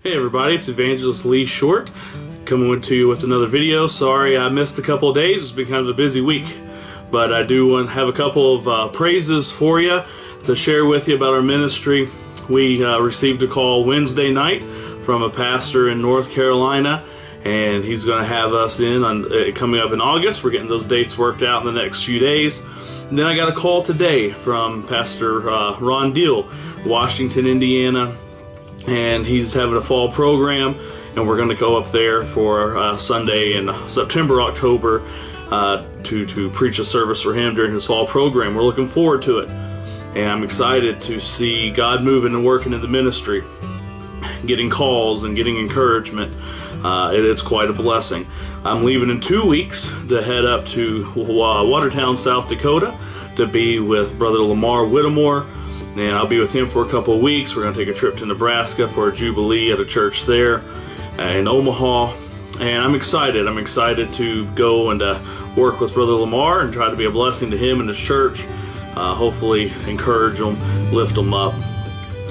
Hey everybody, it's Evangelist Lee Short coming to you with another video. Sorry I missed a couple of days. It's been kind of a busy week, but I do want to have a couple of praises for you to share with you about our ministry. We received a call Wednesday night from a pastor in North Carolina, and he's going to have us in on coming up in August. We're getting those dates worked out in the next few days. And then I got a call today from Pastor Ron Deal, Washington, Indiana, and he's having a fall program, and we're going to go up there for Sunday in September, October to preach a service for him during his fall program. We're looking forward to it, and I'm excited to see God moving and working in the ministry, getting calls and getting encouragement. It's quite a blessing. I'm leaving in 2 weeks to head up to Watertown, South Dakota to be with Brother Lamar Whittemore, and I'll be with him for a couple of weeks. We're going to take a trip to Nebraska for a Jubilee at a church there in Omaha, and I'm excited. I'm excited to go and work with Brother Lamar and try to be a blessing to him and his church, hopefully encourage them, lift them up,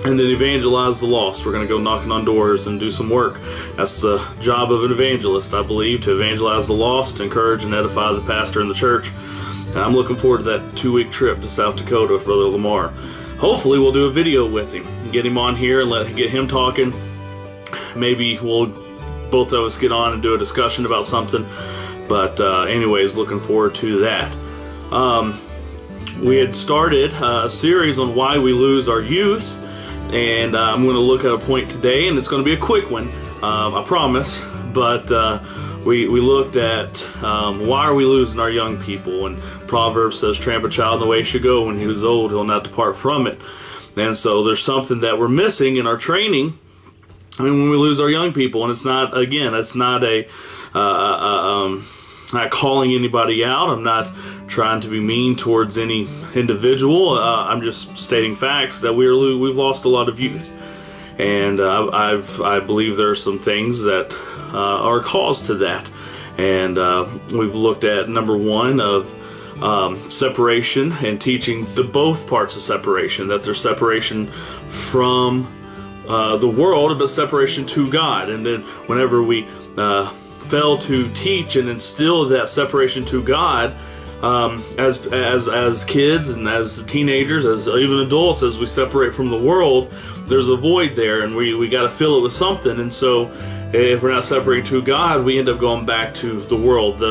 and then evangelize the lost. We're going to go knocking on doors and do some work. That's the job of an evangelist, I believe, to evangelize the lost, encourage and edify the pastor and the church. And I'm looking forward to that 2-week trip to South Dakota with Brother Lamar. Hopefully we'll do a video with him, get him on here and get him talking. Maybe we'll both of us get on and do a discussion about something. But anyways, looking forward to that. We had started a series on why we lose our youth, and I'm going to look at a point today, and it's going to be a quick one, I promise. But we looked at why are we losing our young people, and Proverbs says, "Tramp a child in the way he should go. When he was old, he'll not depart from it." And so there's something that we're missing in our training. I mean, when we lose our young people, and it's not, again, it's not not calling anybody out. I'm not trying to be mean towards any individual. I'm just stating facts that we've lost a lot of youth, and I believe there are some things that are cause to that. And we've looked at number one of separation and teaching the both parts of separation, that there's separation from the world, but separation to God. And then whenever we fail to teach and instill that separation to God, as kids and as teenagers, as even adults, as we separate from the world, there's a void there, and we got to fill it with something. And so if we're not separating to God, we end up going back to the world,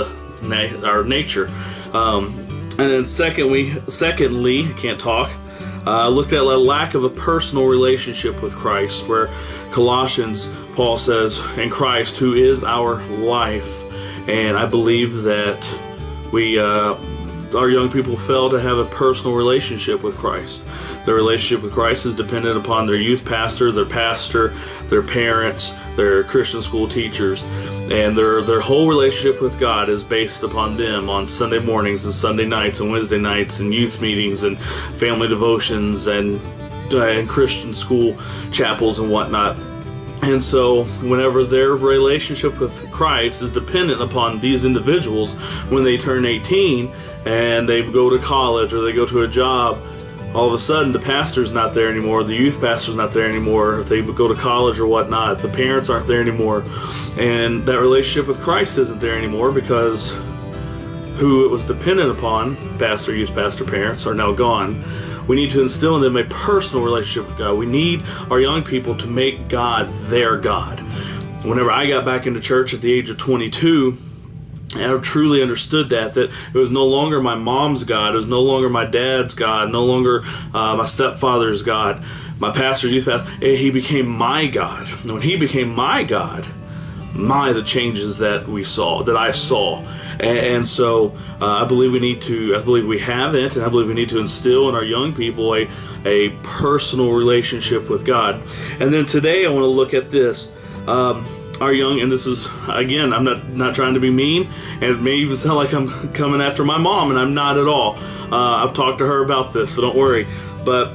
our nature. And then secondly, I can't talk, looked at a lack of a personal relationship with Christ, where Colossians, Paul says, "In Christ, who is our life." And I believe that our young people fail to have a personal relationship with Christ. Their relationship with Christ is dependent upon their youth pastor, their parents, their Christian school teachers, and their whole relationship with God is based upon them on Sunday mornings and Sunday nights and Wednesday nights and youth meetings and family devotions and Christian school chapels and whatnot. And so whenever their relationship with Christ is dependent upon these individuals, when they turn 18 and they go to college or they go to a job, all of a sudden the pastor's not there anymore, the youth pastor's not there anymore. If they go to college or whatnot, the parents aren't there anymore. And that relationship with Christ isn't there anymore, because who it was dependent upon, pastor, youth pastor, parents, are now gone. We need to instill in them a personal relationship with God. We need our young people to make God their God. Whenever I got back into church at the age of 22, I truly understood that it was no longer my mom's God, it was no longer my dad's God, no longer my stepfather's God, my pastor's youth pastor. He became my God. And when he became my God, the changes that I saw. And so I believe we have it, and I believe we need to instill in our young people a personal relationship with God. And then today I want to look at this. Our young, and this is, again, I'm not trying to be mean, and it may even sound like I'm coming after my mom, and I'm not at all. I've talked to her about this, so don't worry. But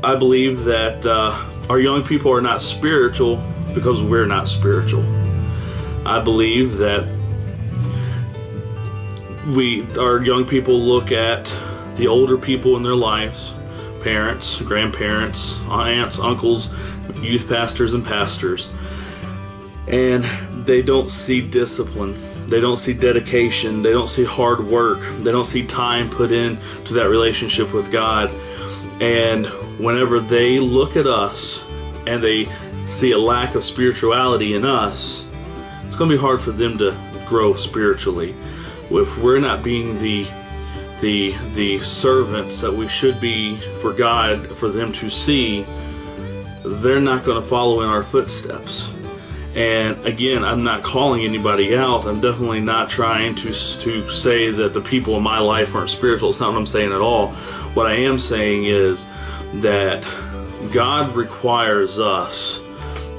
I believe that our young people are not spiritual because we're not spiritual. I believe that our young people look at the older people in their lives, parents, grandparents, aunts, uncles, youth pastors, and pastors, and they don't see discipline. They don't see dedication. They don't see hard work. They don't see time put into that relationship with God. And whenever they look at us and they see a lack of spirituality in us, it's going to be hard for them to grow spiritually. If we're not being the servants that we should be for God, for them to see, they're not going to follow in our footsteps. And again, I'm not calling anybody out. I'm definitely not trying to say that the people in my life aren't spiritual. It's not what I'm saying at all. What I am saying is that God requires us.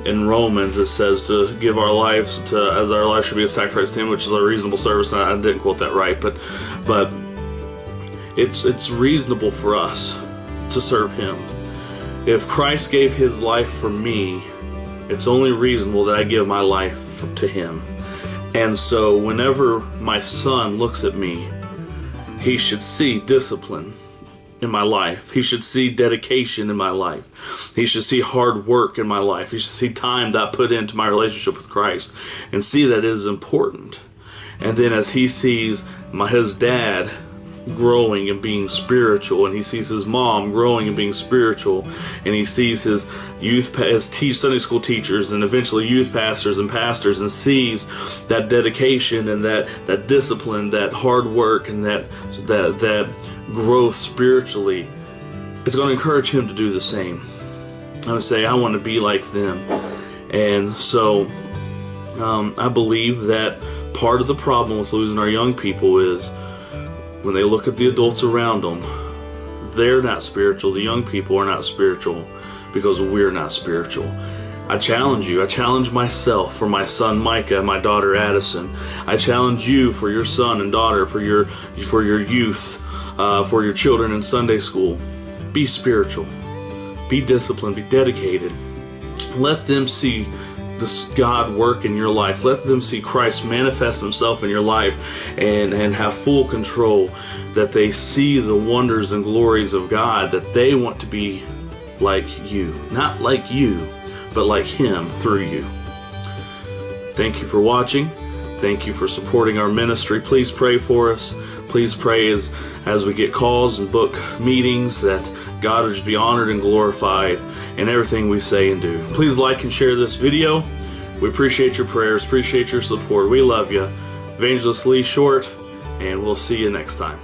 In Romans, it says to give our lives as our life should be a sacrifice to Him, which is a reasonable service. And I didn't quote that right, but it's reasonable for us to serve Him. If Christ gave His life for me, it's only reasonable that I give my life to Him. And so whenever my son looks at me, he should see discipline in my life. He should see dedication in my life. He should see hard work in my life. He should see time that I put into my relationship with Christ and see that it is important. And then as he sees his dad growing and being spiritual, and he sees his mom growing and being spiritual, and he sees his Sunday school teachers and eventually youth pastors and pastors, and sees that dedication and that discipline, that hard work, and that growth spiritually, it's going to encourage him to do the same. I would say, I want to be like them. And so I believe that part of the problem with losing our young people is when they look at the adults around them, they're not spiritual. The young people are not spiritual because we're not spiritual. I challenge you. I challenge myself for my son Micah and my daughter Addison. I challenge you for your son and daughter, for your youth, for your children in Sunday school. Be spiritual. Be disciplined. Be dedicated. Let them see this God work in your life. Let them see Christ manifest Himself in your life and have full control, that they see the wonders and glories of God, that they want to be like you. Not like you, but like Him through you. Thank you for watching. Thank you for supporting our ministry. Please pray for us. Please pray as we get calls and book meetings, that God will just be honored and glorified in everything we say and do. Please like and share this video. We appreciate your prayers, appreciate your support. We love you. Evangelist Lee Short, and we'll see you next time.